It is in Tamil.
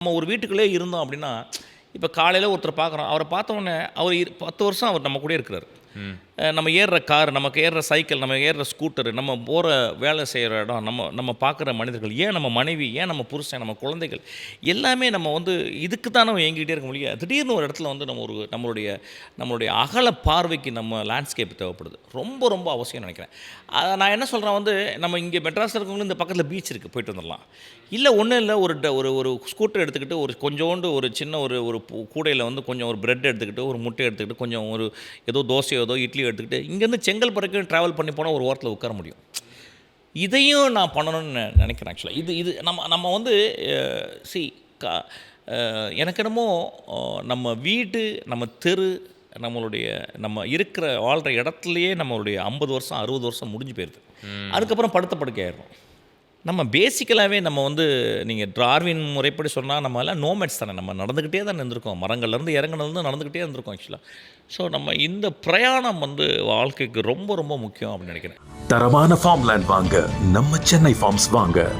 நம்ம ஒரு வீட்டுக்குள்ளே இருந்தோம் அப்படின்னா, இப்போ காலையில் ஒருத்தர் பார்க்குறோம். அவரை பார்த்தோன்னே அவர் 10 வருஷம் அவர் நம்ம கூடயே இருக்கிறாரு. நம்ம ஏறுற கார், நமக்கு ஏறுற சைக்கிள், நம்ம ஏறுற ஸ்கூட்டரு, நம்ம போகிற வேலை செய்கிற இடம், நம்ம பார்க்குற மனிதர்கள், ஏன் நம்ம மனைவி, ஏன் நம்ம புருஷன், நம்ம குழந்தைகள், எல்லாமே நம்ம வந்து இதுக்கு தான் நம்ம ஏங்கிக்கிட்டே இருக்க முடியாது. திடீர்னு ஒரு இடத்துல வந்து நம்ம நம்மளுடைய அகல பார்வைக்கு நம்ம லேண்ட்ஸ்கேப் தேவைப்படுது. ரொம்ப ரொம்ப அவசியம்னு நினைக்கிறேன். நான் என்ன சொல்கிறேன் வந்து, நம்ம இங்கே மெட்ராஸில் இருக்கவங்களும் இந்த பக்கத்தில் பீச் இருக்குது, போயிட்டு வந்துடலாம். இல்லை ஒன்றும் இல்லை, ஒரு ஸ்கூட்டர் எடுத்துக்கிட்டு ஒரு கொஞ்சோண்டு ஒரு சின்ன ஒரு கூடையில் வந்து கொஞ்சம் ஒரு பிரெட் எடுத்துக்கிட்டு, ஒரு முட்டை எடுத்துக்கிட்டு, கொஞ்சம் ஒரு ஏதோ தோசையோ ஏதோ இட்லியோ எடுத்துக்கிட்டு இங்கேருந்து செங்கல்பட்டுக்கு ட்ராவல் பண்ணி போனால் ஒரு ஓரத்தில் உட்கார முடியும். இதையும் நான் பண்ணணும்னு நினைக்கிறேன். ஆக்சுவலாக இது நம்ம வந்து சி எனக்கு என்னமோ நம்ம வீடு, நம்ம தெரு, நம்ம இருக்கிற வாழ்கிற இடத்துலையே நம்மளுடைய 50 வருஷம் 60 வருஷம் முடிஞ்சு போயிடுது. அதுக்கப்புறம் படுத்த படுக்கை ஆயிடுறோம். நம்ம பேசிக்கலாகவே நம்ம வந்து நீங்கள் டார்வின் முறைப்படி சொன்னால் நம்ம எல்லாம் நோமேட்ஸ் தானே. நம்ம நடந்துக்கிட்டே தான் இருந்திருக்கோம். மரங்கள்லேருந்து இறங்குனதுலேருந்து நடந்துக்கிட்டே இருந்திருக்கோம் ஆக்சுவலாக. ஸோ நம்ம இந்த பிரயாணம் வந்து வாழ்க்கைக்கு ரொம்ப ரொம்ப முக்கியம் அப்படின்னு நினைக்கிறேன். தரமான ஃபார்ம்லேண்ட் வாங்க நம்ம சென்னை ஃபார்ம்ஸ் வாங்க.